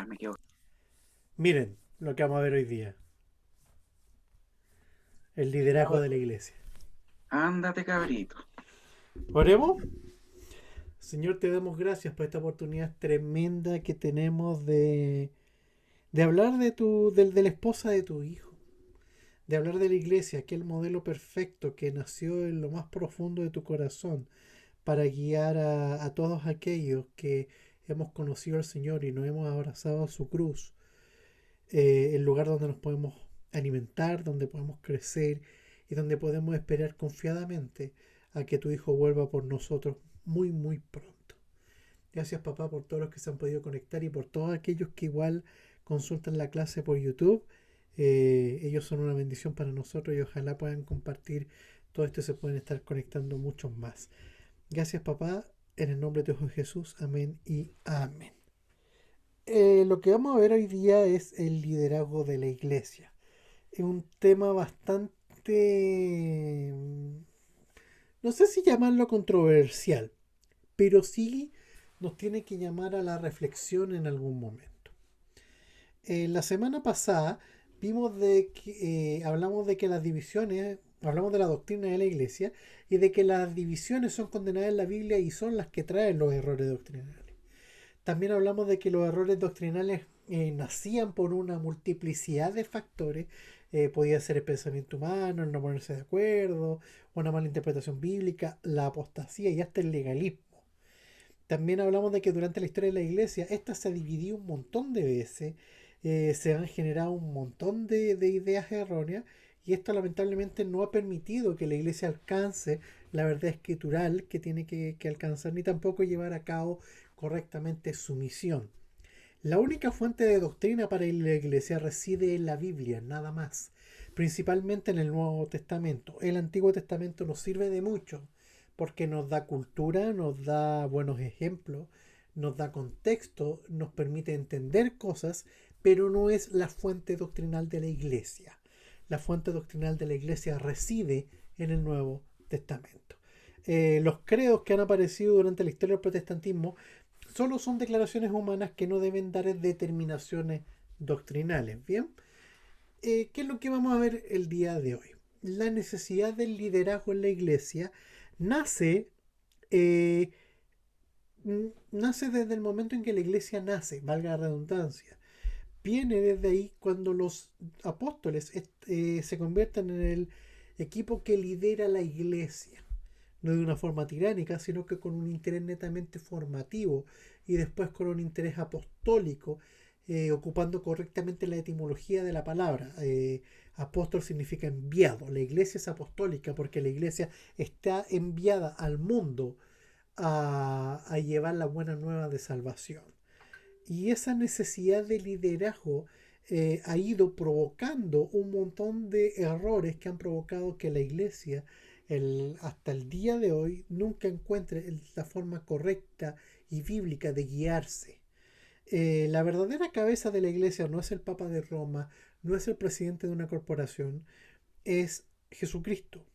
me equivoqué. Miren lo que vamos a ver hoy día, el liderazgo de la iglesia. Ándate, cabrito. Oremos. Señor, te damos gracias por esta oportunidad tremenda que tenemos de hablar de la esposa de tu hijo, de hablar de la iglesia, aquel modelo perfecto que nació en lo más profundo de tu corazón para guiar a todos aquellos que hemos conocido al Señor y nos hemos abrazado a su cruz, el lugar donde nos podemos alimentar, donde podemos crecer y donde podemos esperar confiadamente a que tu Hijo vuelva por nosotros muy, muy pronto. Gracias, papá, por todos los que se han podido conectar y por todos aquellos que igual consultan la clase por YouTube. Ellos son una bendición para nosotros y ojalá puedan compartir todo esto y se pueden estar conectando muchos más. Gracias, papá, en el nombre de tu Hijo Jesús. Amén y amén. Lo que vamos a ver hoy día es el liderazgo de la iglesia. Es un tema bastante, no sé si llamarlo controversial, pero sí nos tiene que llamar a la reflexión en algún momento. La semana pasada vimos de que hablamos de que las divisiones, hablamos de la doctrina de la iglesia y de que las divisiones son condenadas en la Biblia y son las que traen los errores doctrinales. También hablamos de que los errores doctrinales nacían por una multiplicidad de factores. Podía ser el pensamiento humano, el no ponerse de acuerdo, una mala interpretación bíblica, la apostasía y hasta el legalismo. También hablamos de que durante la historia de la iglesia esta se ha dividido un montón de veces, se han generado un montón de ideas erróneas y esto lamentablemente no ha permitido que la iglesia alcance la verdad escritural que tiene que alcanzar ni tampoco llevar a cabo correctamente su misión. La única fuente de doctrina para la iglesia reside en la Biblia, nada más, principalmente en el Nuevo Testamento. El Antiguo Testamento nos sirve de mucho porque nos da cultura, nos da buenos ejemplos, nos da contexto, nos permite entender cosas, pero no es la fuente doctrinal de la iglesia. La fuente doctrinal de la iglesia reside en el Nuevo Testamento. Los credos que han aparecido durante la historia del protestantismo solo son declaraciones humanas que no deben dar determinaciones doctrinales. Bien, ¿qué es lo que vamos a ver el día de hoy? La necesidad del liderazgo en la iglesia nace, eh, nace desde el momento en que la iglesia nace, valga la redundancia. Viene desde ahí cuando los apóstoles se convierten en el equipo que lidera la iglesia no de una forma tiránica, sino que con un interés netamente formativo y después con un interés apostólico, ocupando correctamente la etimología de la palabra. Apóstol significa enviado. La iglesia es apostólica porque la iglesia está enviada al mundo a llevar la buena nueva de salvación. Y esa necesidad de liderazgo ha ido provocando un montón de errores que han provocado que la iglesia hasta el día de hoy nunca encuentre la forma correcta y bíblica de guiarse. La verdadera cabeza de la iglesia no es el Papa de Roma, no es el presidente de una corporación, es Jesucristo.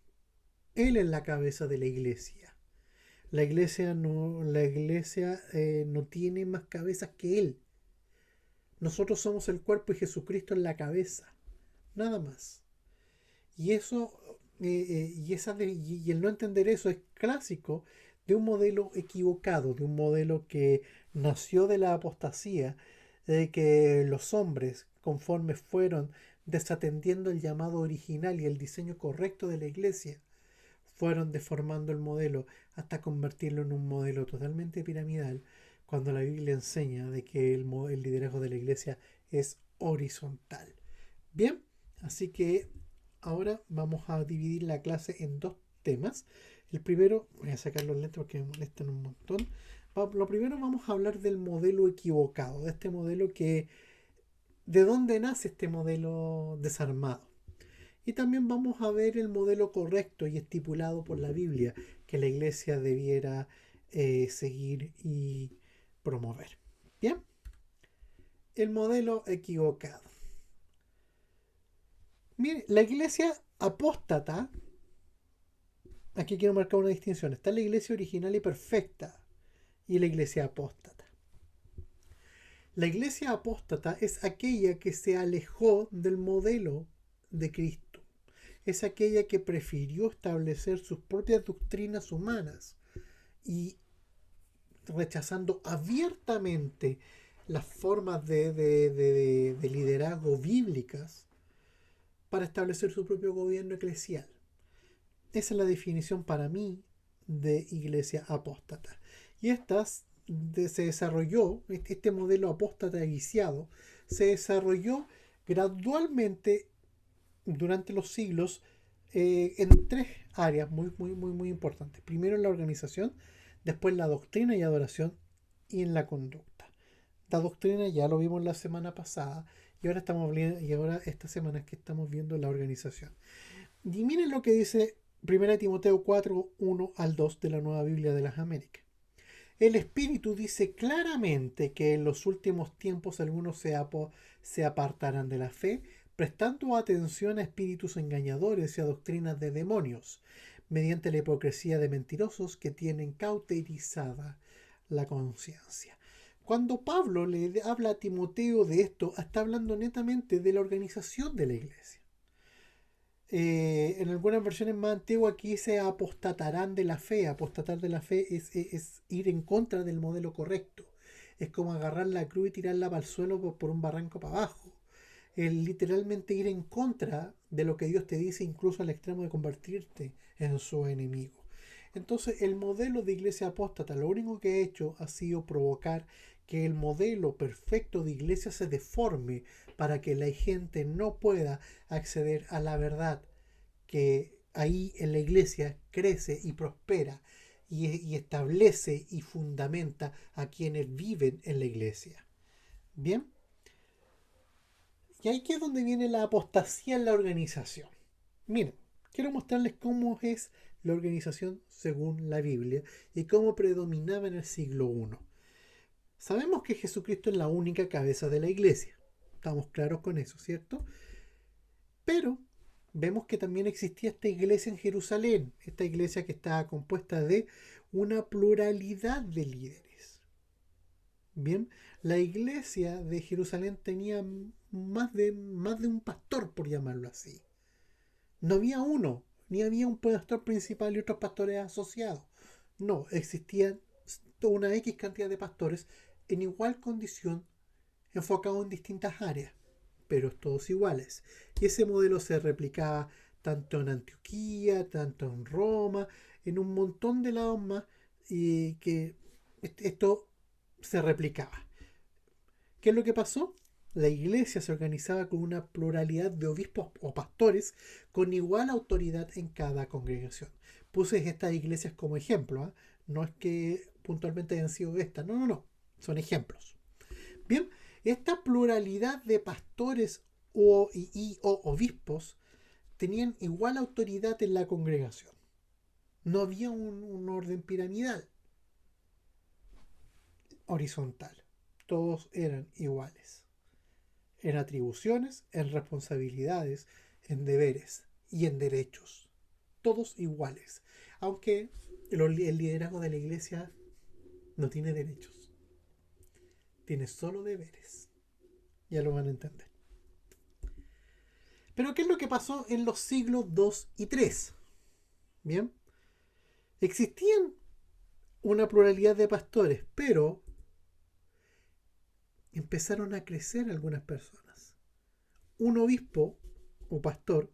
Él es la cabeza de la iglesia. La iglesia no tiene más cabezas que él. Nosotros somos el cuerpo y Jesucristo es la cabeza. Nada más. Y eso, y el no entender eso es clásico de un modelo equivocado, de un modelo que nació de la apostasía, de que los hombres, conforme fueron desatendiendo el llamado original y el diseño correcto de la iglesia, fueron deformando el modelo hasta convertirlo en un modelo totalmente piramidal, cuando la Biblia enseña de que el liderazgo de la iglesia es horizontal. Bien, así que ahora vamos a dividir la clase en dos temas. El primero, voy a sacar los lentes porque me molestan un montón. Lo primero vamos a hablar del modelo equivocado, de este modelo que, de dónde nace este modelo desarmado. Y también vamos a ver el modelo correcto y estipulado por la Biblia que la iglesia debiera seguir y promover. Bien, el modelo equivocado. Mire, la iglesia apóstata, aquí quiero marcar una distinción, está la iglesia original y perfecta y la iglesia apóstata. La iglesia apóstata es aquella que se alejó del modelo de Cristo. Es aquella que prefirió establecer sus propias doctrinas humanas y rechazando abiertamente las formas de liderazgo bíblicas para establecer su propio gobierno eclesial. Esa es la definición para mí de iglesia apóstata. Y se desarrolló, este modelo apóstata guiado, se desarrolló gradualmente durante los siglos en tres áreas muy importantes. Primero en la organización, después la doctrina y adoración y en la conducta. La doctrina ya lo vimos la semana pasada y ahora esta semana es que estamos viendo la organización. Y miren lo que dice 1 Timoteo 4, 1 al 2 de la Nueva Biblia de las Américas. El Espíritu dice claramente que en los últimos tiempos algunos se apartarán de la fe, prestando atención a espíritus engañadores y a doctrinas de demonios, mediante la hipocresía de mentirosos que tienen cauterizada la conciencia. Cuando Pablo le habla a Timoteo de esto, está hablando netamente de la organización de la iglesia. En algunas versiones más antiguas aquí se apostatarán de la fe. Apostatar de la fe es ir en contra del modelo correcto. Es como agarrar la cruz y tirarla para el suelo por un barranco para abajo. Literalmente ir en contra de lo que Dios te dice, incluso al extremo de convertirte en su enemigo. Entonces el modelo de iglesia apóstata lo único que ha hecho ha sido provocar que el modelo perfecto de iglesia se deforme para que la gente no pueda acceder a la verdad, que ahí en la iglesia crece y prospera y establece y fundamenta a quienes viven en la iglesia. Bien, y aquí es donde viene la apostasía en la organización. Miren, quiero mostrarles cómo es la organización según la Biblia y cómo predominaba en el siglo I. Sabemos que Jesucristo es la única cabeza de la iglesia. Estamos claros con eso, ¿cierto? Pero vemos que también existía esta iglesia en Jerusalén, esta iglesia que estaba compuesta de una pluralidad de líderes. Bien, la iglesia de Jerusalén tenía más de un pastor, por llamarlo así. No había uno, ni había un pastor principal y otros pastores asociados. No, existían una X cantidad de pastores en igual condición, enfocados en distintas áreas, pero todos iguales. Y ese modelo se replicaba tanto en Antioquía, tanto en Roma, en un montón de lados más, y que esto se replicaba. ¿Qué es lo que pasó? La iglesia se organizaba con una pluralidad de obispos o pastores con igual autoridad en cada congregación. Puse estas iglesias como ejemplo, ¿eh? No es que puntualmente hayan sido estas, no, son ejemplos. Bien, esta pluralidad de pastores o obispos tenían igual autoridad en la congregación. No había un orden piramidal, horizontal. Todos eran iguales. En atribuciones, en responsabilidades, en deberes y en derechos. Todos iguales. Aunque el liderazgo de la iglesia no tiene derechos. Tiene solo deberes. Ya lo van a entender. Pero ¿qué es lo que pasó en los siglos II y III? Bien, existían una pluralidad de pastores, pero empezaron a crecer algunas personas. Un obispo o pastor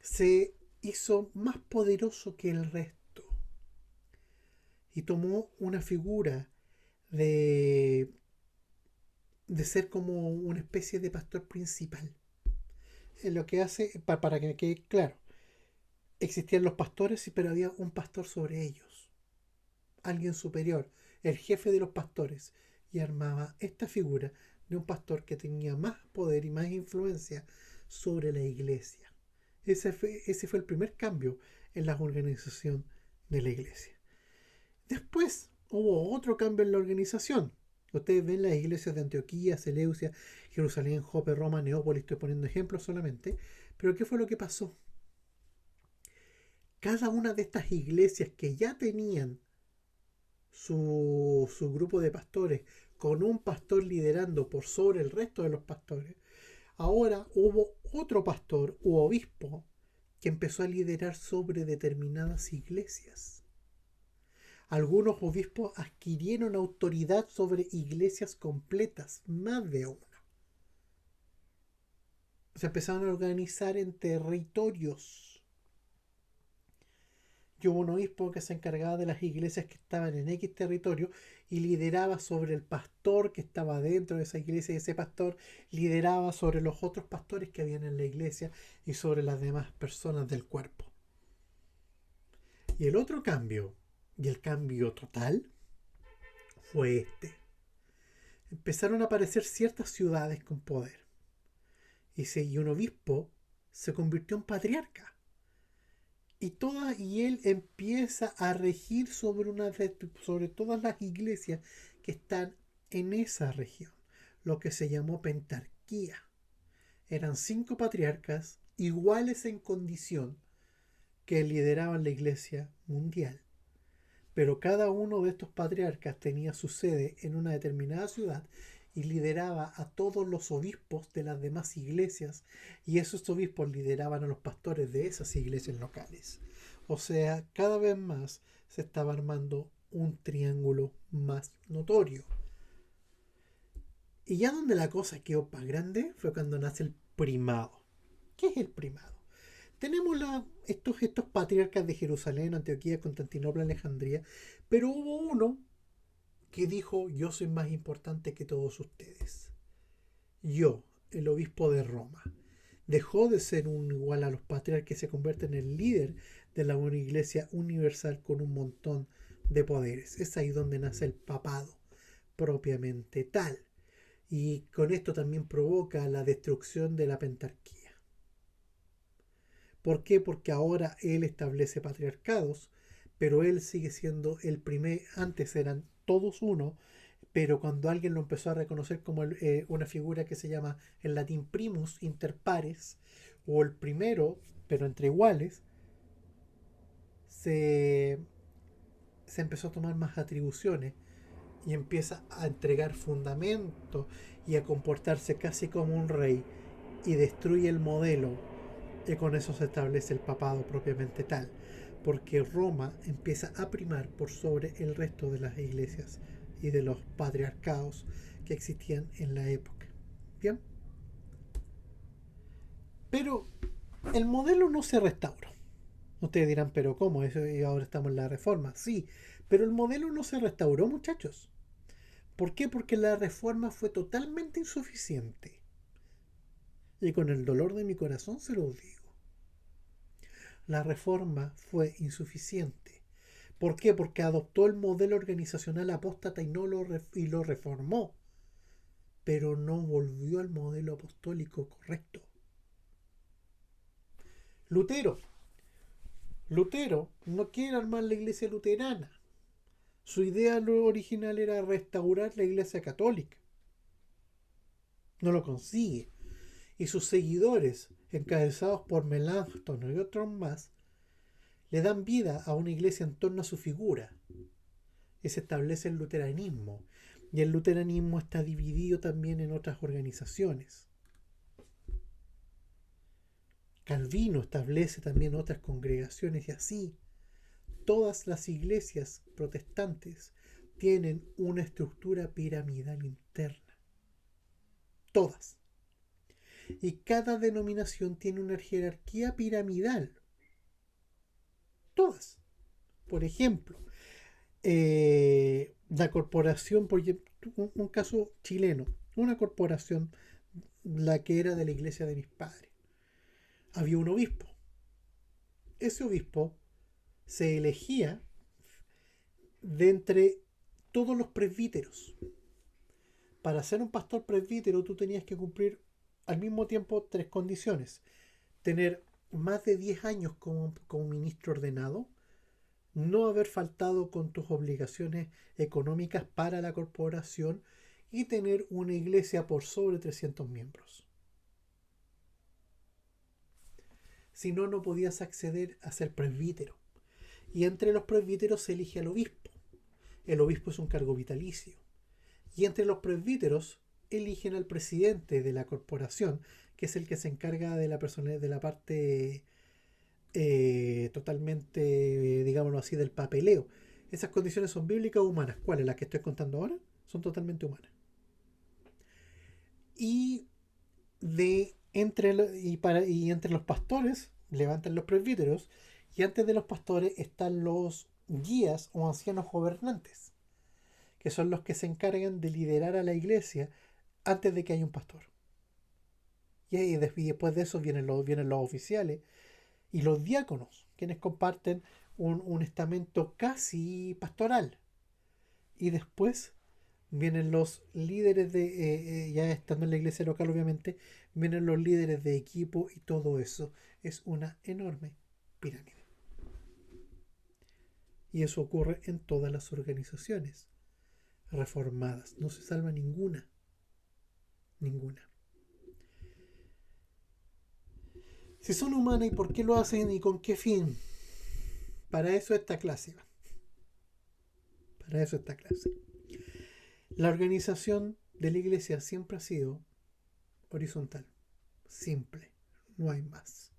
se hizo más poderoso que el resto y tomó una figura de, de ser como una especie de pastor principal. Lo que hace, para que quede claro, existían los pastores, pero había un pastor sobre ellos, alguien superior, el jefe de los pastores, y armaba esta figura de un pastor que tenía más poder y más influencia sobre la iglesia. Ese fue el primer cambio en la organización de la iglesia. Después hubo otro cambio en la organización. Ustedes ven las iglesias de Antioquía, Seleucia, Jerusalén, Jope, Roma, Neópolis, estoy poniendo ejemplos solamente. Pero ¿qué fue lo que pasó? Cada una de estas iglesias que ya tenían su grupo de pastores con un pastor liderando por sobre el resto de los pastores, ahora hubo otro pastor u obispo que empezó a liderar sobre determinadas iglesias. Algunos obispos adquirieron autoridad sobre iglesias completas, más de una. Se empezaron a organizar en territorios. Y hubo un obispo que se encargaba de las iglesias que estaban en X territorio y lideraba sobre el pastor que estaba dentro de esa iglesia, y ese pastor lideraba sobre los otros pastores que habían en la iglesia y sobre las demás personas del cuerpo. Y el otro cambio, y el cambio total, fue este. Empezaron a aparecer ciertas ciudades con poder. Y un obispo se convirtió en patriarca. Y él empieza a regir sobre todas las iglesias que están en esa región, lo que se llamó pentarquía. Eran 5 patriarcas iguales en condición que lideraban la iglesia mundial. Pero cada uno de estos patriarcas tenía su sede en una determinada ciudad y lideraba a todos los obispos de las demás iglesias, y esos obispos lideraban a los pastores de esas iglesias locales. O sea, cada vez más se estaba armando un triángulo más notorio. Y ya donde la cosa quedó más grande fue cuando nace el primado. ¿Qué es el primado? Tenemos estos patriarcas de Jerusalén, Antioquía, Constantinopla, Alejandría, pero hubo uno que dijo: yo soy más importante que todos ustedes. Yo, el obispo de Roma. Dejó de ser un igual a los patriarcas y se convierte en el líder de la iglesia universal con un montón de poderes. Es ahí donde nace el papado propiamente tal. Y con esto también provoca la destrucción de la pentarquía. ¿Por qué? Porque ahora él establece patriarcados, pero él sigue siendo el primer. Antes eran todos uno, pero cuando alguien lo empezó a reconocer como una figura que se llama en latín primus inter pares, o el primero, pero entre iguales, se empezó a tomar más atribuciones y empieza a entregar fundamentos y a comportarse casi como un rey, y destruye el modelo, y con eso se establece el papado propiamente tal, porque Roma empieza a primar por sobre el resto de las iglesias y de los patriarcados que existían en la época. Bien, pero el modelo no se restauró. Ustedes dirán: pero ¿cómo? Eso, y ahora estamos en la reforma. Sí, pero el modelo no se restauró, muchachos. ¿Por qué? Porque la reforma fue totalmente insuficiente. Y con el dolor de mi corazón se los digo. La reforma fue insuficiente. ¿Por qué? Porque adoptó el modelo organizacional apóstata y lo reformó, pero no volvió al modelo apostólico correcto. Lutero no quiere armar la iglesia luterana. Su idea original era restaurar la iglesia católica. No lo consigue. Y sus seguidores, encabezados por Melanchthon y otros más, le dan vida a una iglesia en torno a su figura. Y se establece el luteranismo. Y el luteranismo está dividido también en otras organizaciones. Calvino establece también otras congregaciones, y así todas las iglesias protestantes tienen una estructura piramidal interna. Todas. Y cada denominación tiene una jerarquía piramidal. Todas. Por ejemplo, la corporación, por ejemplo, un caso chileno, una corporación, la que era de la iglesia de mis padres, había un obispo. Ese obispo se elegía de entre todos los presbíteros. Para ser un pastor presbítero tú tenías que cumplir al mismo tiempo 3 condiciones: tener más de 10 años como ministro ordenado, no haber faltado con tus obligaciones económicas para la corporación, y tener una iglesia por sobre 300 miembros. Si no, no podías acceder a ser presbítero. Y entre los presbíteros se elige al obispo. El obispo es un cargo vitalicio. Y entre los presbíteros eligen al presidente de la corporación, que es el que se encarga de la persona, de la parte totalmente, digámoslo así, del papeleo. Esas condiciones son bíblicas o humanas. ¿Cuáles? Las que estoy contando ahora son totalmente humanas. Y y entre los pastores levantan los presbíteros, y antes de los pastores están los guías o ancianos gobernantes, que son los que se encargan de liderar a la iglesia antes de que haya un pastor. Y después de eso vienen los oficiales y los diáconos, quienes comparten un estamento casi pastoral. Y después vienen los líderes ya estando en la iglesia local obviamente, vienen los líderes de equipo y todo eso. Es una enorme pirámide. Y eso ocurre en todas las organizaciones reformadas. No se salva ninguna. Ninguna. Si son humanas, ¿y por qué lo hacen y con qué fin? Para eso esta clase. Para eso esta clase. La organización de la iglesia siempre ha sido horizontal. Simple. No hay más.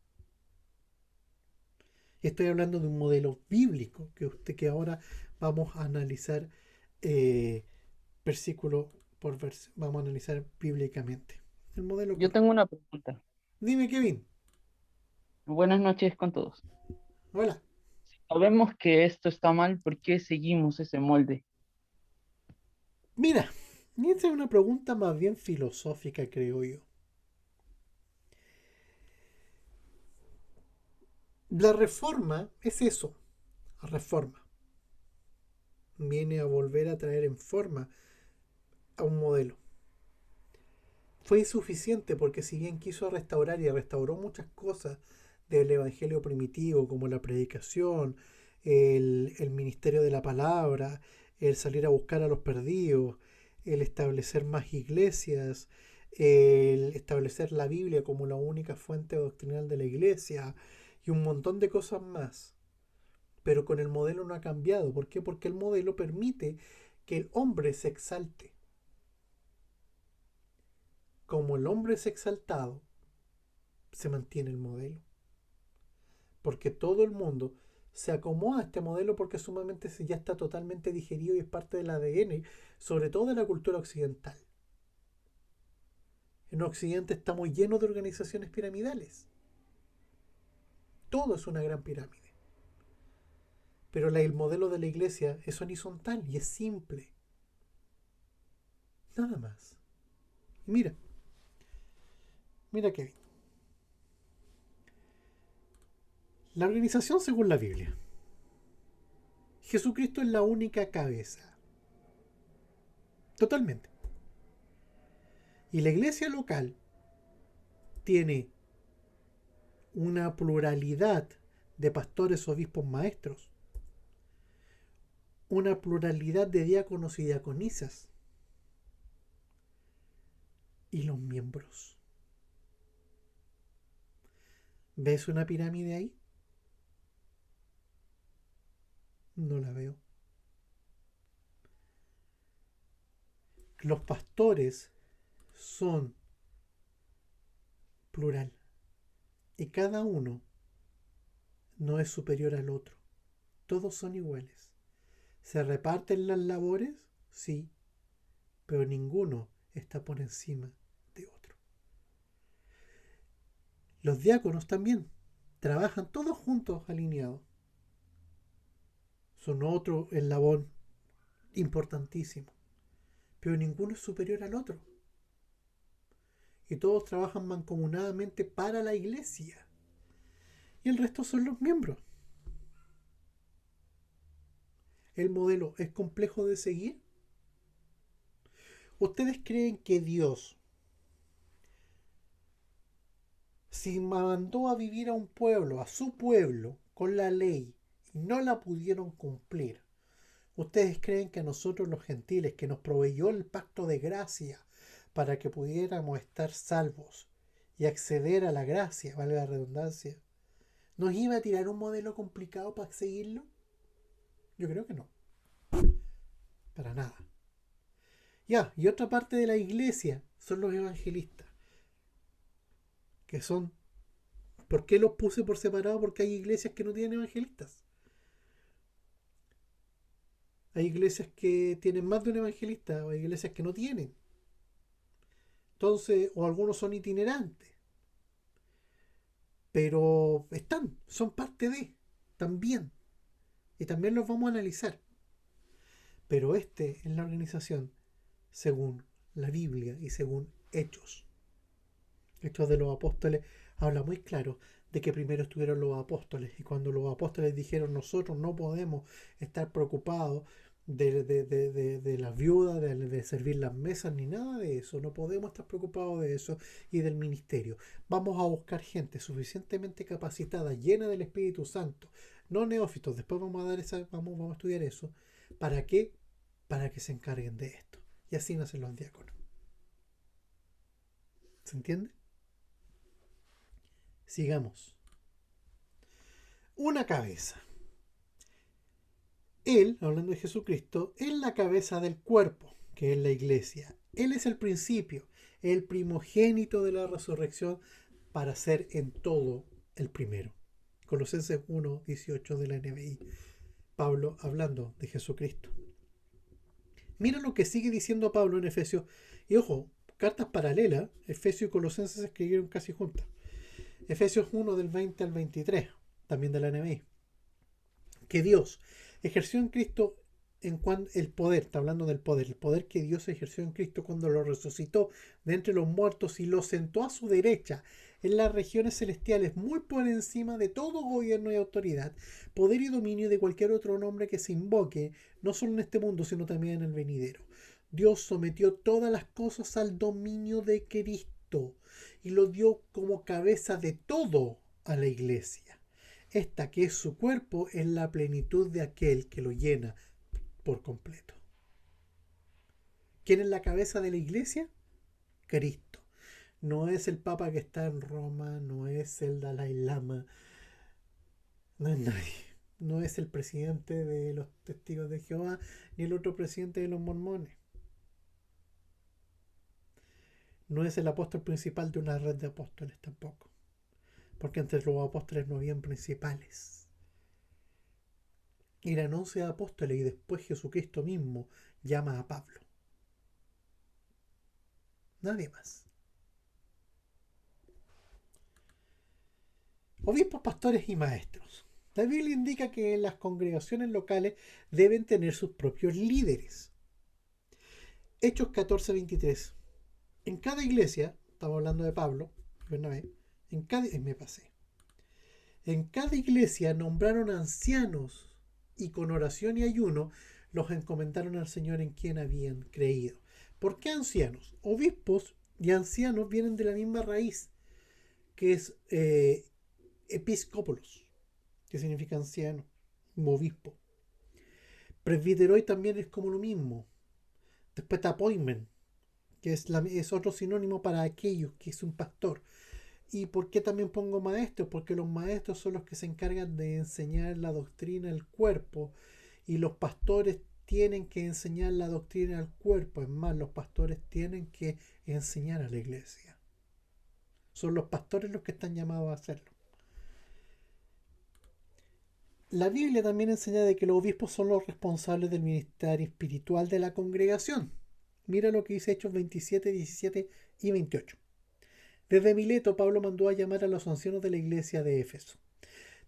Estoy hablando de un modelo bíblico que ahora vamos a analizar versículo por versículo. Vamos a analizar bíblicamente. El modelo Yo correcto. tengo una pregunta. Dime, Kevin. Buenas noches con todos. Hola. Sabemos que esto está mal, ¿por qué seguimos ese molde? Mira, esta es una pregunta más bien filosófica, creo yo. La reforma es eso. Reforma. Viene a volver a traer en forma a un modelo. Fue insuficiente porque si bien quiso restaurar y restauró muchas cosas del evangelio primitivo, como la predicación, el ministerio de la palabra, el salir a buscar a los perdidos, el establecer más iglesias, el establecer la Biblia como la única fuente doctrinal de la iglesia y un montón de cosas más. Pero con el modelo no ha cambiado. ¿Por qué? Porque el modelo permite que el hombre se exalte. Como el hombre es exaltado, se mantiene el modelo. Porque todo el mundo se acomoda a este modelo porque sumamente ya está totalmente digerido y es parte del ADN, sobre todo de la cultura occidental. En Occidente estamos llenos de organizaciones piramidales. Todo es una gran pirámide. Pero el modelo de la iglesia es horizontal y es simple. Nada más. Y mira Kevin. La organización según la Biblia. Jesucristo es la única cabeza. Totalmente. Y la iglesia local tiene una pluralidad de pastores, obispos, maestros, una pluralidad de diáconos y diaconisas, y los miembros. ¿Ves una pirámide ahí? No la veo. Los pastores son plural y cada uno no es superior al otro. Todos son iguales. ¿Se reparten las labores? Sí, pero ninguno está por encima de otro. Los diáconos también trabajan todos juntos alineados. Son otro eslabón importantísimo, pero ninguno es superior al otro. Y todos trabajan mancomunadamente para la iglesia. Y el resto son los miembros. ¿El modelo es complejo de seguir? ¿Ustedes creen que Dios, si mandó a vivir a un pueblo, a su pueblo, con la ley, y no la pudieron cumplir, ustedes creen que a nosotros los gentiles, que nos proveyó el pacto de gracia para que pudiéramos estar salvos y acceder a la gracia, valga la redundancia, nos iba a tirar un modelo complicado para seguirlo? Yo creo que no. Para nada. Ya, y otra parte de la iglesia son los evangelistas, que son... ¿Por qué los puse por separado? Porque hay iglesias que no tienen evangelistas. Hay iglesias que tienen más de un evangelista, o hay iglesias que no tienen. Entonces, o algunos son itinerantes, pero son parte de, también. Y también los vamos a analizar. Pero es la organización según la Biblia y según Hechos. Hechos de los Apóstoles habla muy claro de que primero estuvieron los apóstoles, y cuando los apóstoles dijeron nosotros no podemos estar preocupados de las viudas, de servir las mesas, ni nada de eso, no podemos estar preocupados de eso y del ministerio. Vamos a buscar gente suficientemente capacitada, llena del Espíritu Santo, no neófitos, después vamos a dar vamos a estudiar eso. ¿Para qué? Para que se encarguen de esto. Y así nacen los diáconos. ¿Se entiende? Sigamos. Una cabeza. Él, hablando de Jesucristo, es la cabeza del cuerpo, que es la iglesia. Él es el principio, el primogénito de la resurrección, para ser en todo el primero. Colosenses 1:18 de la NBI. Pablo hablando de Jesucristo. Mira lo que sigue diciendo Pablo en Efesios. Y ojo, cartas paralelas, Efesios y Colosenses se escribieron casi juntas. Efesios 1 del 20 al 23, también de la NBI. Que Dios ejerció en Cristo el poder, está hablando del poder, el poder que Dios ejerció en Cristo cuando lo resucitó de entre los muertos y lo sentó a su derecha en las regiones celestiales, muy por encima de todo gobierno y autoridad, poder y dominio de cualquier otro nombre que se invoque, no solo en este mundo, sino también en el venidero. Dios sometió todas las cosas al dominio de Cristo y lo dio como cabeza de todo a la iglesia. Esta, que es su cuerpo, es la plenitud de aquel que lo llena por completo. ¿Quién es la cabeza de la iglesia? Cristo. No es el Papa que está en Roma, no es el Dalai Lama, no es nadie. No es el presidente de los Testigos de Jehová, ni el otro presidente de los mormones. No es el apóstol principal de una red de apóstoles tampoco, porque entre los apóstoles no habían principales. Eran 11 apóstoles y después Jesucristo mismo llama a Pablo. Nadie más. Obispos, pastores y maestros. La Biblia indica que las congregaciones locales deben tener sus propios líderes. Hechos 14:23. En cada iglesia, estamos hablando de Pablo, Bernabé, en cada iglesia nombraron ancianos y con oración y ayuno los encomendaron al Señor en quien habían creído. ¿Por qué ancianos? Obispos y ancianos vienen de la misma raíz, que es episcópolos, que significa anciano, como obispo. Presbiteroi también es como lo mismo. Después está appointment, que es otro sinónimo para aquellos que es un pastor. ¿Y por qué también pongo maestros? Porque los maestros son los que se encargan de enseñar la doctrina al cuerpo, y los pastores tienen que enseñar la doctrina al cuerpo. Es más, los pastores tienen que enseñar a la iglesia. Son los pastores los que están llamados a hacerlo. La Biblia también enseña de que los obispos son los responsables del ministerio espiritual de la congregación. Mira lo que dice Hechos 27, 17 y 28. Desde Mileto, Pablo mandó a llamar a los ancianos de la iglesia de Éfeso.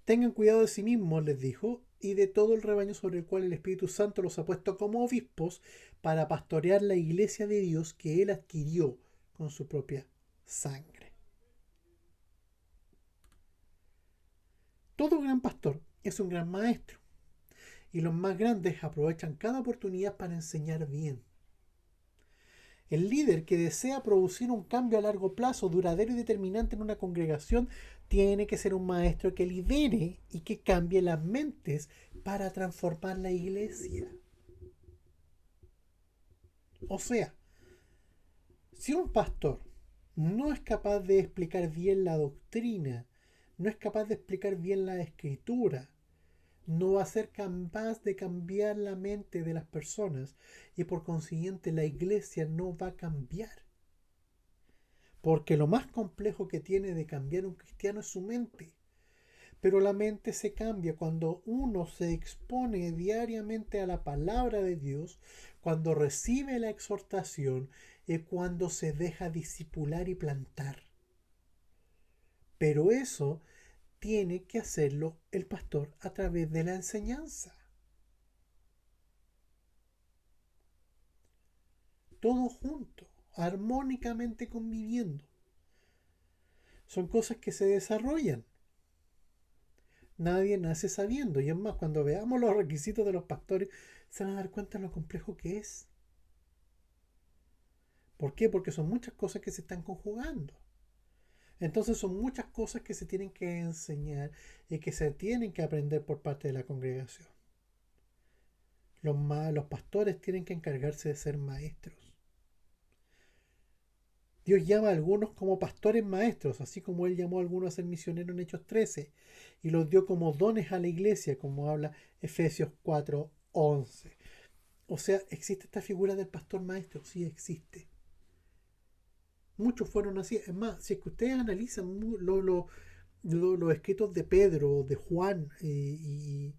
Tengan cuidado de sí mismos, les dijo, y de todo el rebaño sobre el cual el Espíritu Santo los ha puesto como obispos para pastorear la iglesia de Dios que él adquirió con su propia sangre. Todo gran pastor es un gran maestro, y los más grandes aprovechan cada oportunidad para enseñar bien. El líder que desea producir un cambio a largo plazo, duradero y determinante en una congregación, tiene que ser un maestro que lidere y que cambie las mentes para transformar la iglesia. O sea, si un pastor no es capaz de explicar bien la doctrina, no es capaz de explicar bien la escritura, no va a ser capaz de cambiar la mente de las personas y por consiguiente la iglesia no va a cambiar. Porque lo más complejo que tiene de cambiar un cristiano es su mente. Pero la mente se cambia cuando uno se expone diariamente a la palabra de Dios, cuando recibe la exhortación y cuando se deja discipular y plantar. Pero eso tiene que hacerlo el pastor a través de la enseñanza. Todo junto, armónicamente conviviendo. Son cosas que se desarrollan. Nadie nace sabiendo. Y es más, cuando veamos los requisitos de los pastores, se van a dar cuenta de lo complejo que es. ¿Por qué? Porque son muchas cosas que se están conjugando. Entonces son muchas cosas que se tienen que enseñar y que se tienen que aprender por parte de la congregación. Los pastores tienen que encargarse de ser maestros. Dios llama a algunos como pastores maestros, así como Él llamó a algunos a ser misioneros en Hechos 13 y los dio como dones a la iglesia, como habla Efesios 4:11. O sea, ¿existe esta figura del pastor maestro? Sí existe. Muchos fueron así. Es más, si es que ustedes analizan los escritos de Pedro, de Juan y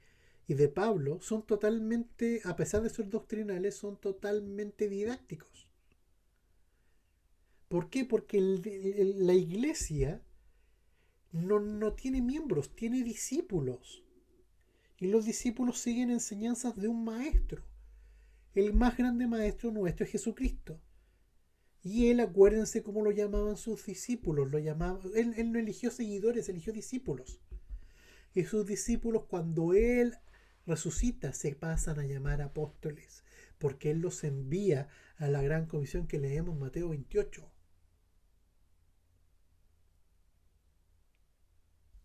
de Pablo, son totalmente, a pesar de ser doctrinales, son totalmente didácticos. ¿Por qué? Porque la iglesia no tiene miembros, tiene discípulos. Y los discípulos siguen enseñanzas de un maestro. El más grande maestro nuestro es Jesucristo. Y él, acuérdense cómo lo llamaban sus discípulos. Él no eligió seguidores, eligió discípulos. Y sus discípulos, cuando él resucita, se pasan a llamar apóstoles. Porque él los envía a la gran comisión que leemos en Mateo 28.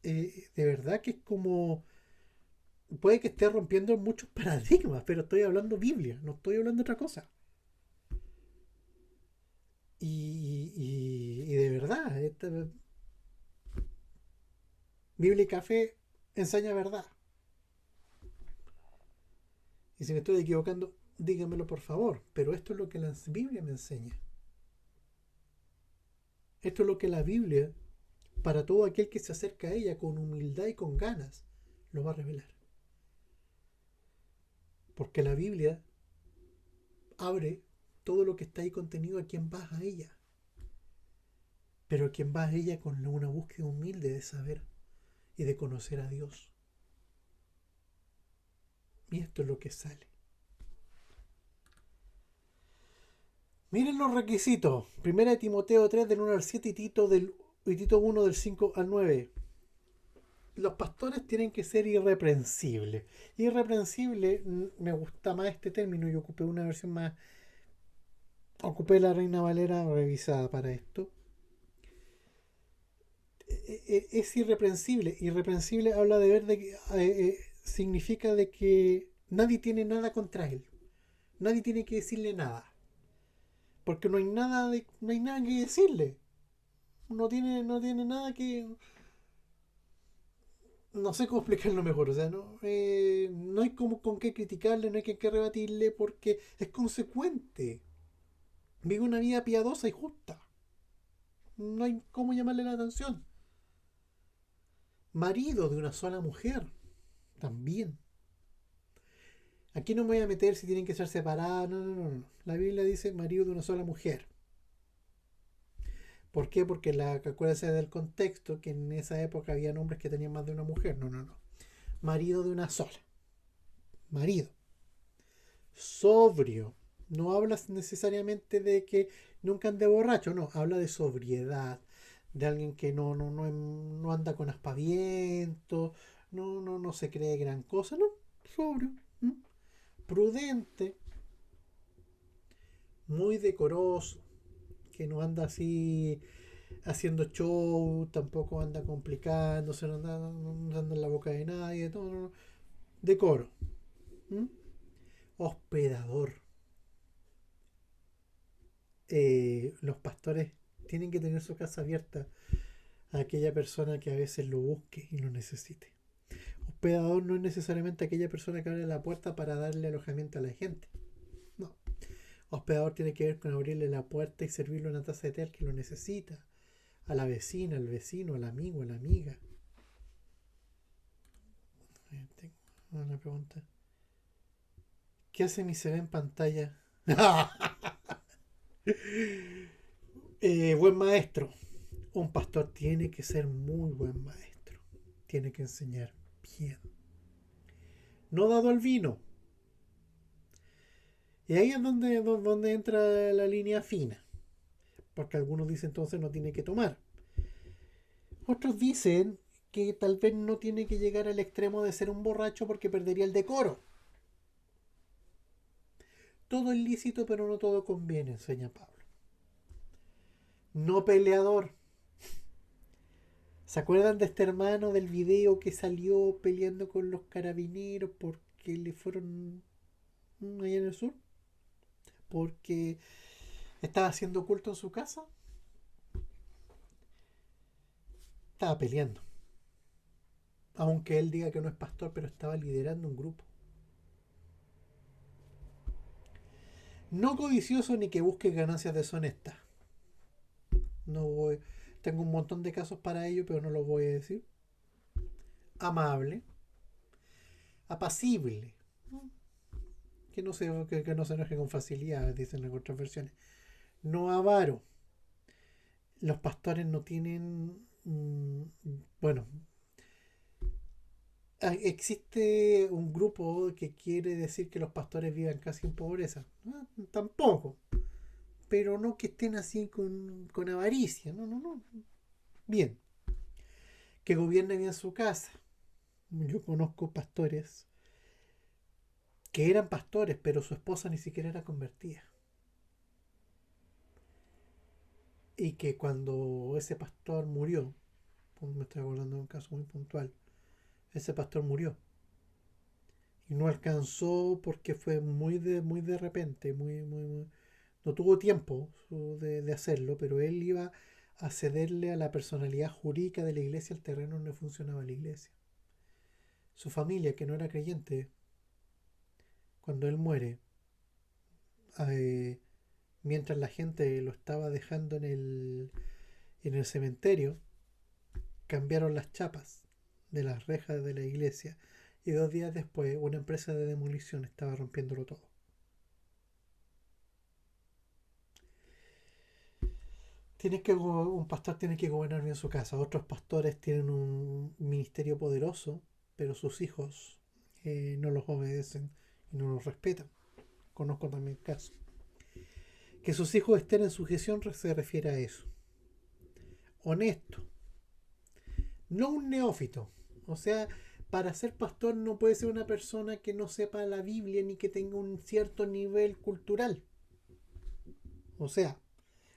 De verdad que es como... Puede que esté rompiendo muchos paradigmas, pero estoy hablando Biblia, no estoy hablando otra cosa. Y de verdad, Biblia y Café enseña verdad. Y si me estoy equivocando, dígamelo por favor. Pero esto es lo que la Biblia me enseña. Esto es lo que la Biblia, para todo aquel que se acerca a ella con humildad y con ganas, lo va a revelar. Porque la Biblia abre todo lo que está ahí contenido a quien va a ella. Pero a quien va a ella con una búsqueda humilde de saber y de conocer a Dios. Y esto es lo que sale. Miren los requisitos. Primera de Timoteo 3 del 1 al 7 y Tito 1 del 5 al 9. Los pastores tienen que ser irreprensibles. Irreprensible, me gusta más este término. Yo ocupé una versión más. Ocupé la Reina Valera revisada para esto. Es irreprensible. Irreprensible habla de ver de que significa de que nadie tiene nada contra él. Nadie tiene que decirle nada. Porque no hay nada que decirle. No tiene nada que. No sé cómo explicarlo mejor. O sea, no hay como con qué criticarle, no hay con qué rebatirle, porque es consecuente. Vive una vida piadosa y justa. No hay cómo llamarle la atención. Marido de una sola mujer. También. Aquí no me voy a meter si tienen que ser separados. No. La Biblia dice marido de una sola mujer. ¿Por qué? Porque acuérdense del contexto que en esa época había hombres que tenían más de una mujer. No. Marido de una sola. Marido. Sobrio. No hablas necesariamente de que nunca ande borracho, no. Habla de sobriedad. De alguien que no anda con aspavientos. No se cree gran cosa, no. Sobrio. Prudente. Muy decoroso. Que no anda así haciendo show, tampoco anda complicándose, no anda en la boca de nadie, no. Decoro. Hospedador. Los pastores tienen que tener su casa abierta a aquella persona que a veces lo busque y lo necesite. hospedador no es necesariamente aquella persona que abre la puerta para darle alojamiento a la gente. No. Hospedador tiene que ver con abrirle la puerta y servirle una taza de té al que lo necesita. A la vecina, al vecino, al amigo, a la amiga. Tengo una pregunta. ¿Qué hace mi CV en pantalla? Buen maestro. Un pastor tiene que ser muy buen maestro. Tiene que enseñar bien. No dado al vino. Y ahí es donde entra la línea fina. Porque algunos dicen entonces no tiene que tomar. Otros dicen que tal vez no tiene que llegar al extremo de ser un borracho porque perdería el decoro. Todo es lícito, pero no todo conviene, enseña Pablo. No peleador. ¿Se acuerdan de este hermano del video que salió peleando con los carabineros porque le fueron allá en el sur? Porque estaba haciendo culto en su casa. Estaba peleando. Aunque él diga que no es pastor, pero estaba liderando un grupo. No codicioso ni que busque ganancias deshonestas. No voy. Tengo un montón de casos para ello, pero no los voy a decir. Amable. Apacible. Que no se enoje con facilidad, dicen en otras versiones. No avaro. Los pastores no tienen. Bueno, existe un grupo que quiere decir que los pastores vivan casi en pobreza. Tampoco. Pero no que estén así con avaricia. No. Bien. Que gobiernen en su casa. Yo conozco pastores que eran pastores, pero su esposa ni siquiera era convertida. Y que cuando ese pastor murió, me estoy acordando de un caso muy puntual, ese pastor murió. Y no alcanzó porque fue muy de repente, no tuvo tiempo de hacerlo, pero él iba a cederle a la personalidad jurídica de la iglesia el terreno donde funcionaba la iglesia. Su familia, que no era creyente, cuando él muere, mientras la gente lo estaba dejando en el cementerio, cambiaron las chapas de las rejas de la iglesia y 2 días después una empresa de demolición estaba rompiéndolo todo. Un pastor tiene que gobernar bien su casa. Otros pastores tienen un ministerio poderoso, pero sus hijos no los obedecen y no los respetan. Conozco también casos. Que sus hijos estén en sujeción se refiere a eso. Honesto. No un neófito. O sea, para ser pastor no puede ser una persona que no sepa la Biblia ni que tenga un cierto nivel cultural. O sea,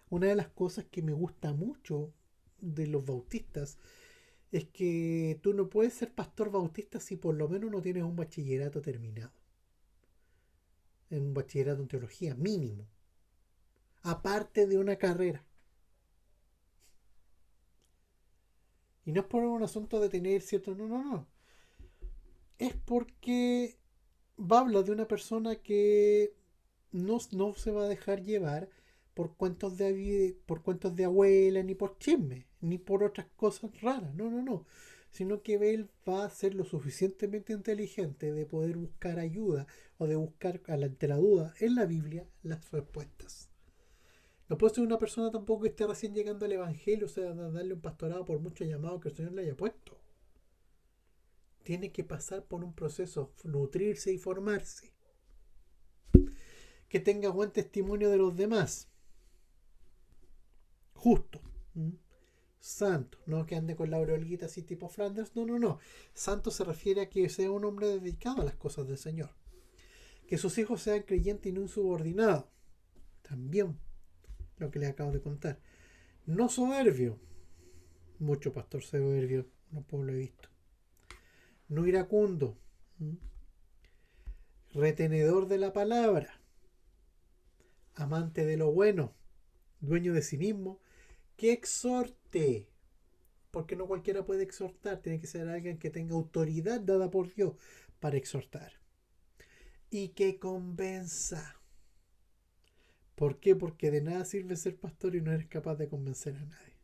una de las cosas que me gusta mucho de los bautistas es que tú no puedes ser pastor bautista si por lo menos no tienes un bachillerato terminado. Un bachillerato en teología mínimo. Aparte de una carrera. Y no es por un asunto de tener cierto... No. Es porque habla de una persona que no se va a dejar llevar por cuentos de abuela, ni por chisme, ni por otras cosas raras. No. Sino que él va a ser lo suficientemente inteligente de poder buscar ayuda o de buscar ante la duda en la Biblia las respuestas. No puede ser una persona tampoco que esté recién llegando al Evangelio, o sea, darle un pastorado por mucho llamado que el Señor le haya puesto. Tiene que pasar por un proceso, nutrirse y formarse. Que tenga buen testimonio de los demás. Justo. Santo. No que ande con la aureolita así tipo Flanders. No. Santo se refiere a que sea un hombre dedicado a las cosas del Señor. Que sus hijos sean creyentes y no insubordinados. También lo que les acabo de contar. No soberbio. Mucho pastor soberbio. No lo he visto. No iracundo. Retenedor de la palabra. Amante de lo bueno. Dueño de sí mismo. Que exhorte. porque no cualquiera puede exhortar, tiene que ser alguien que tenga autoridad dada por Dios para exhortar. Y que convenza. ¿Por qué? Porque de nada sirve ser pastor y no eres capaz de convencer a nadie.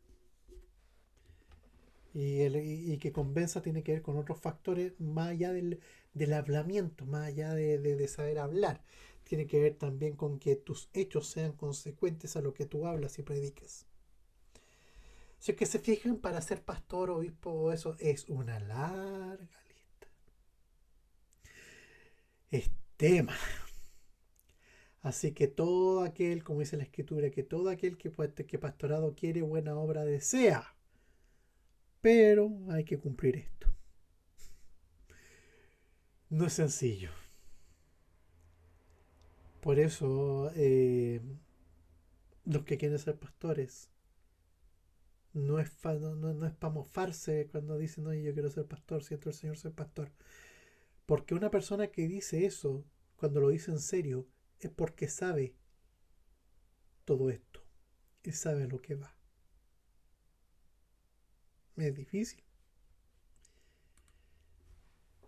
Y que convenza tiene que ver con otros factores más allá del hablamiento, más allá de saber hablar. Tiene que ver también con que tus hechos sean consecuentes a lo que tú hablas y predicas. Si es que se fijan, para ser pastor, obispo, eso es una larga lista. Es tema. Así que todo aquel, como dice la escritura, que todo aquel que pastorado quiere, buena obra desea. Pero hay que cumplir esto. No es sencillo. Por eso, los que quieren ser pastores, no es para mofarse cuando dicen, oye, yo quiero ser pastor, siento el Señor ser pastor. Porque una persona que dice eso, cuando lo dice en serio, es porque sabe todo esto y sabe a lo que va. Es difícil.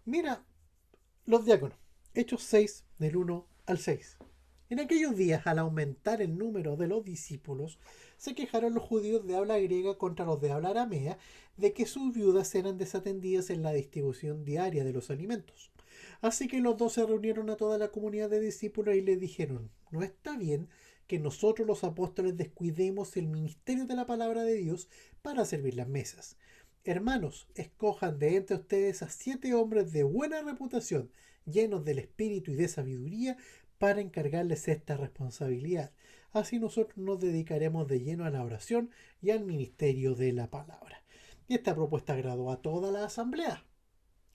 Mira, los diáconos. Hechos 6, del 1 al 6. En aquellos días, al aumentar el número de los discípulos, se quejaron los judíos de habla griega contra los de habla aramea de que sus viudas eran desatendidas en la distribución diaria de los alimentos. Así que los dos se reunieron a toda la comunidad de discípulos y les dijeron, no está bien que nosotros los apóstoles descuidemos el ministerio de la palabra de Dios para servir las mesas. Hermanos, escojan de entre ustedes a 7 hombres de buena reputación, llenos del espíritu y de sabiduría, para encargarles esta responsabilidad. Así nosotros nos dedicaremos de lleno a la oración y al ministerio de la palabra. Y esta propuesta agradó a toda la asamblea.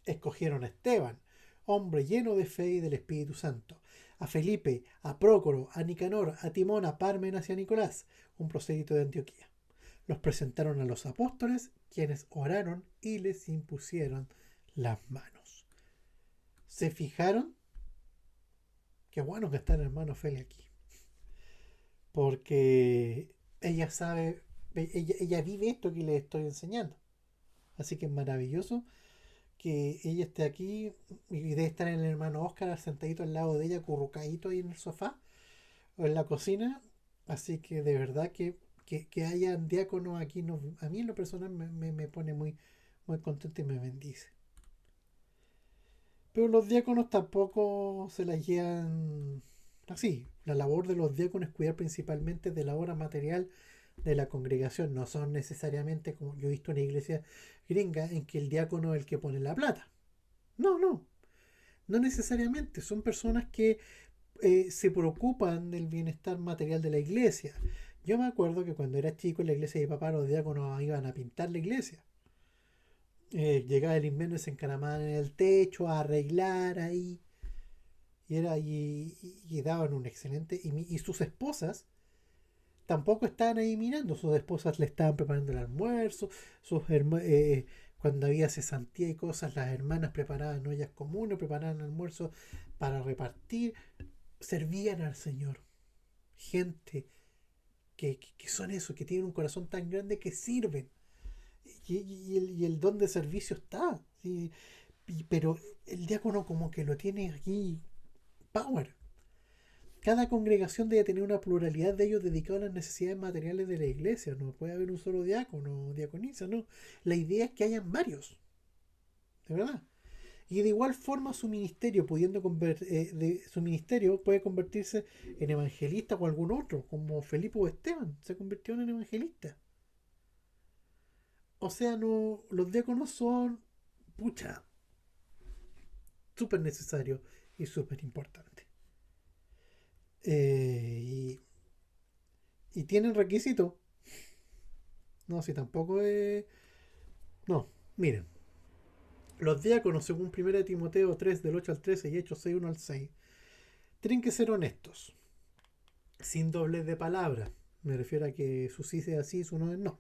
Escogieron a Esteban, hombre lleno de fe y del Espíritu Santo, a Felipe, a Prócoro, a Nicanor, a Timón, a Pármenas y a Nicolás, un prosélito de Antioquía. Los presentaron a los apóstoles, quienes oraron y les impusieron las manos. ¿Se fijaron? Qué bueno que está el hermano Feli aquí. Porque ella sabe, ella vive esto que le estoy enseñando. Así que es maravilloso que ella esté aquí y debe estar en el hermano Oscar sentadito al lado de ella, currucadito ahí en el sofá o en la cocina. Así que de verdad que haya diáconos aquí, no, a mí en lo personal me pone muy, muy contento y me bendice. Pero los diáconos tampoco se las llevan así. La labor de los diáconos es cuidar principalmente de la obra material de la congregación. No son necesariamente, como yo he visto en la iglesia gringa, en que el diácono es el que pone la plata. No, no. No necesariamente. Son personas que se preocupan del bienestar material de la iglesia. Yo me acuerdo que cuando era chico en la iglesia de mi papá los diáconos iban a pintar la iglesia. Llegaba el invierno y se encaramaban en el techo a arreglar ahí. Y daban un excelente. Y sus esposas tampoco estaban ahí mirando. Sus esposas le estaban preparando el almuerzo. Cuando había cesantía y cosas, las hermanas preparaban ollas comunes, preparaban almuerzo para repartir. Servían al Señor. Gente que son eso, que tienen un corazón tan grande que sirven. Y el don de servicio está. ¿Sí? Pero el diácono como que lo tiene aquí power. Cada congregación debe tener una pluralidad de ellos dedicados a las necesidades materiales de la iglesia. No puede haber un solo diácono o diaconisa, no. La idea es que hayan varios. De verdad. Y de igual forma su ministerio, su ministerio puede convertirse en evangelista o algún otro, como Felipe o Esteban se convirtió en evangelista. O sea, no, los diáconos son, pucha, súper necesarios y súper importantes. Y tienen requisitos. No, si tampoco es... No, miren. Los diáconos, según 1 Timoteo 3, del 8 al 13 y Hechos 6, 1 al 6, tienen que ser honestos, sin doblez de palabra. Me refiero a que su sí sea sí, su no es no.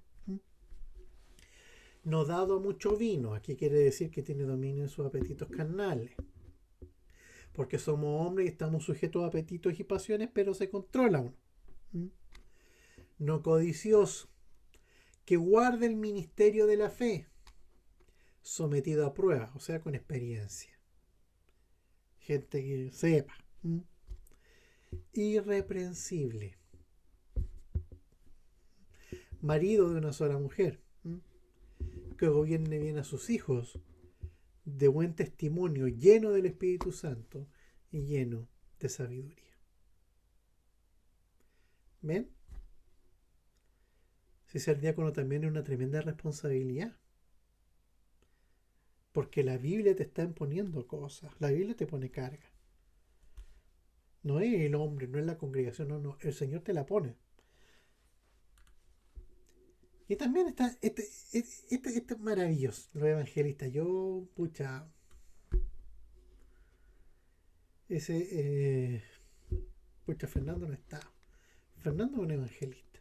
No dado a mucho vino. Aquí quiere decir que tiene dominio en sus apetitos carnales. Porque somos hombres y estamos sujetos a apetitos y pasiones, pero se controla uno. No codicioso. que guarde el ministerio de la fe, sometido a prueba, o sea, con experiencia. Gente que sepa. Irreprensible. Marido de una sola mujer. Que gobierne bien a sus hijos, de buen testimonio, lleno del Espíritu Santo y lleno de sabiduría. ¿Ven? Si ser diácono también es una tremenda responsabilidad. Porque la Biblia te está imponiendo cosas. La Biblia te pone carga. No es el hombre, no es la congregación, no. El Señor te la pone. Y también está este es maravilloso, los evangelistas. Yo, pucha, ese, pucha, Fernando no está. Fernando es un evangelista.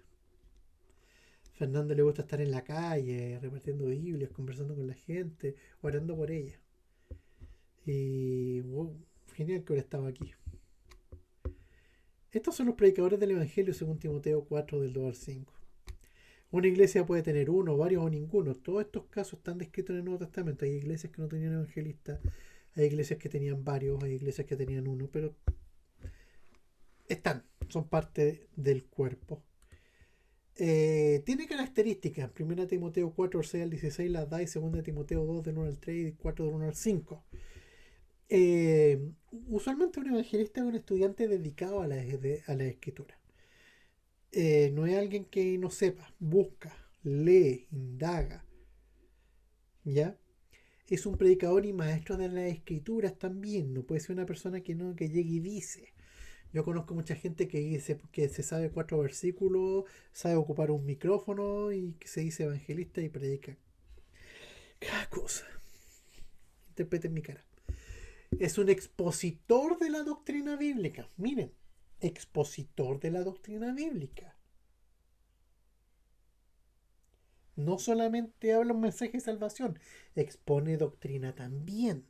Fernando le gusta estar en la calle, repartiendo Biblias, conversando con la gente, orando por ella. Y wow, genial que ahora estaba aquí. Estos son los predicadores del Evangelio según Timoteo 4 del 2 al 5. Una iglesia puede tener uno, varios o ninguno. Todos estos casos están descritos en el Nuevo Testamento. Hay iglesias que no tenían evangelistas, hay iglesias que tenían varios, hay iglesias que tenían uno, pero son parte del cuerpo. Tiene características. 1 Timoteo 4, 6 al 16 las da, y 2 Timoteo 2 del 1 al 3 y 4 del 1 al 5. Usualmente un evangelista es un estudiante dedicado a la escritura. No es alguien que no sepa, busca, lee, indaga. ¿Ya? Es un predicador y maestro de las escrituras también. No puede ser una persona que llegue y dice. Yo conozco mucha gente que se sabe 4 versículos, sabe ocupar un micrófono y que se dice evangelista y predica cada cosa. Interpreten mi cara. Es un expositor de la doctrina bíblica. Miren, expositor de la doctrina bíblica. No solamente habla un mensaje de salvación, expone doctrina también.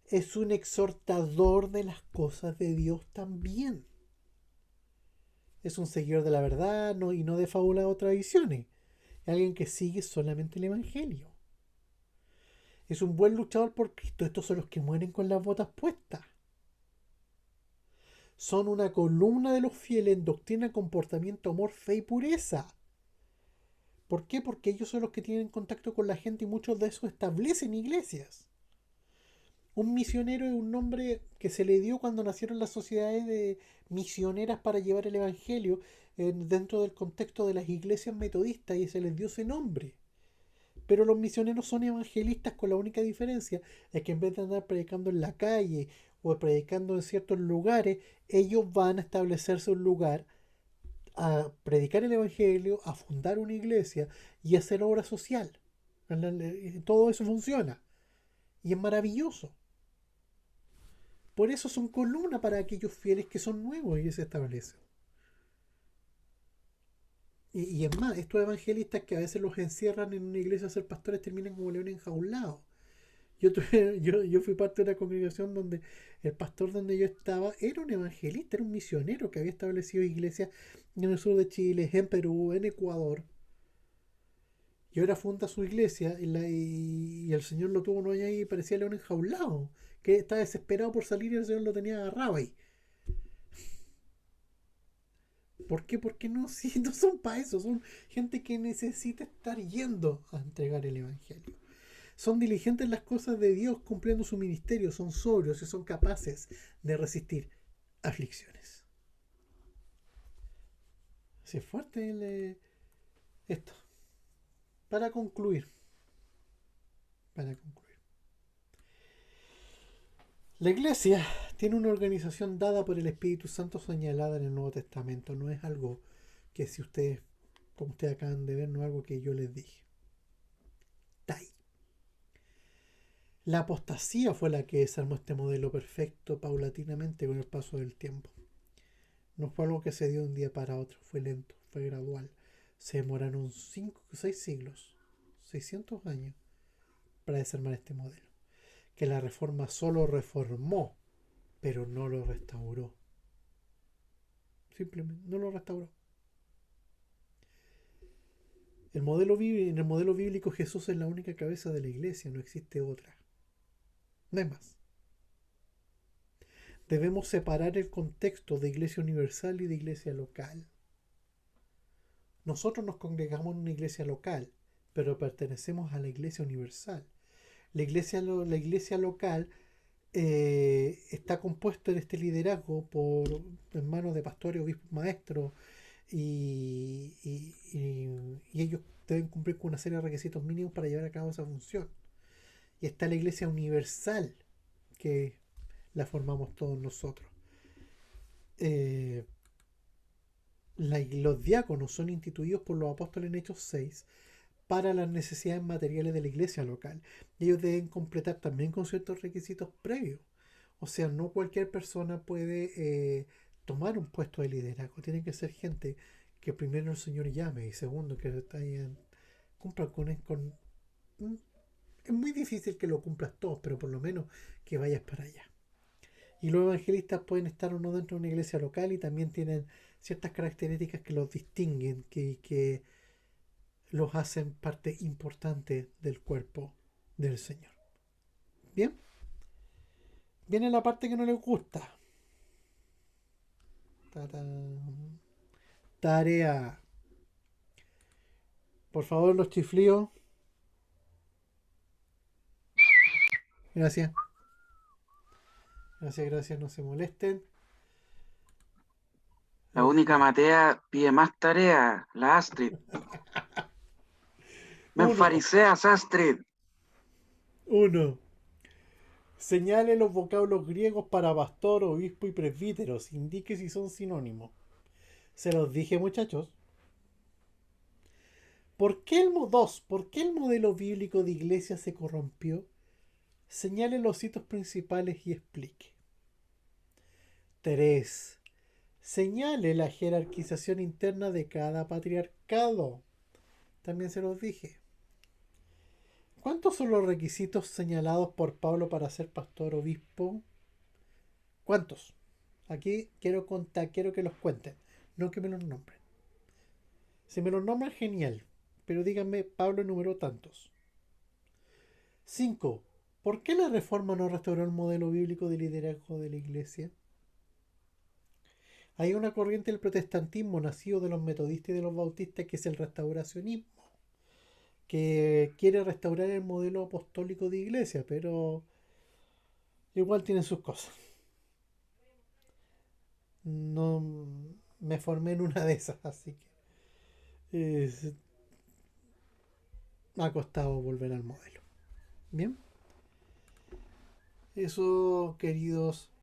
Es un exhortador de las cosas de Dios también. Es un seguidor de la verdad y no de fábulas o tradiciones. Es alguien que sigue solamente el Evangelio. Es un buen luchador por Cristo. Estos son los que mueren con las botas puestas. Son una columna de los fieles en doctrina, comportamiento, amor, fe y pureza. ¿Por qué? Porque ellos son los que tienen contacto con la gente y muchos de esos establecen iglesias. Un misionero es un nombre que se le dio cuando nacieron las sociedades de misioneras para llevar el evangelio dentro del contexto de las iglesias metodistas, y se les dio ese nombre. Pero los misioneros son evangelistas, con la única diferencia es que en vez de andar predicando en la calle o predicando en ciertos lugares, ellos van a establecerse un lugar, a predicar el evangelio, a fundar una iglesia y a hacer obra social. Todo eso funciona y es maravilloso. Por eso son columna para aquellos fieles que son nuevos y se establecen. Y es más, estos evangelistas que a veces los encierran en una iglesia a ser pastores terminan como leones enjaulados. Yo fui parte de una congregación donde el pastor donde yo estaba era un evangelista, era un misionero que había establecido iglesias en el sur de Chile, en Perú, en Ecuador. Y ahora funda su iglesia y el Señor lo tuvo unos años ahí y parecía león enjaulado, que estaba desesperado por salir y el Señor lo tenía agarrado ahí. ¿Por qué? Porque no, si no son para eso, son gente que necesita estar yendo a entregar el Evangelio. Son diligentes en las cosas de Dios, cumpliendo su ministerio, son sobrios y son capaces de resistir aflicciones. Así es fuerte esto. Para concluir. La iglesia tiene una organización dada por el Espíritu Santo, señalada en el Nuevo Testamento. No es algo que, si ustedes, como ustedes acaban de ver, no es algo que yo les dije. Está ahí. La apostasía fue la que desarmó este modelo perfecto paulatinamente con el paso del tiempo. No fue algo que se dio de un día para otro, fue lento, fue gradual. Se demoraron 5 o 6 siglos, 600 años, para desarmar este modelo. Que la reforma solo reformó, pero no lo restauró. Simplemente no lo restauró. En el modelo bíblico Jesús es la única cabeza de la iglesia, no existe otra. No hay más. Debemos separar el contexto de iglesia universal y de iglesia local. Nosotros nos congregamos en una iglesia local, pero pertenecemos a la iglesia universal. La iglesia local está compuesta en este liderazgo por hermanos de pastores, obispos, maestros, y ellos deben cumplir con una serie de requisitos mínimos para llevar a cabo esa función. Y está la iglesia universal, que la formamos todos nosotros. Los diáconos son instituidos por los apóstoles en Hechos 6 para las necesidades materiales de la iglesia local. Ellos deben completar también con ciertos requisitos previos. O sea, no cualquier persona puede tomar un puesto de liderazgo. Tiene que ser gente que primero el Señor llame y segundo que cumplan con... Es muy difícil que lo cumplas todos, pero por lo menos que vayas para allá. Y los evangelistas pueden estar o no dentro de una iglesia local y también tienen ciertas características que los distinguen, que los hacen parte importante del cuerpo del Señor. Bien, viene la parte que no les gusta. ¡Tarán! Tarea. Por favor, los chiflíos. Gracias. Gracias, no se molesten. La única Matea pide más tarea, la Astrid. Me Uno. fariseas, Astrid. 1. Señale los vocablos griegos para pastor, obispo y presbíteros. Indique si son sinónimos. Se los dije, muchachos. ¿Por qué el modelo bíblico de iglesia se corrompió? Señale los hitos principales y explique. 3. Señale la jerarquización interna de cada patriarcado. También se los dije. ¿Cuántos son los requisitos señalados por Pablo para ser pastor obispo? ¿Cuántos? Aquí quiero que los cuenten, no que me los nombren. Si me los nombran, genial. Pero díganme, Pablo enumeró tantos. 5. ¿Por qué la reforma no restauró el modelo bíblico de liderazgo de la iglesia? Hay una corriente del protestantismo nacido de los metodistas y de los bautistas que es el restauracionismo, que quiere restaurar el modelo apostólico de iglesia, pero igual tiene sus cosas. No me formé en una de esas, así que me ha costado volver al modelo. Bien, eso, queridos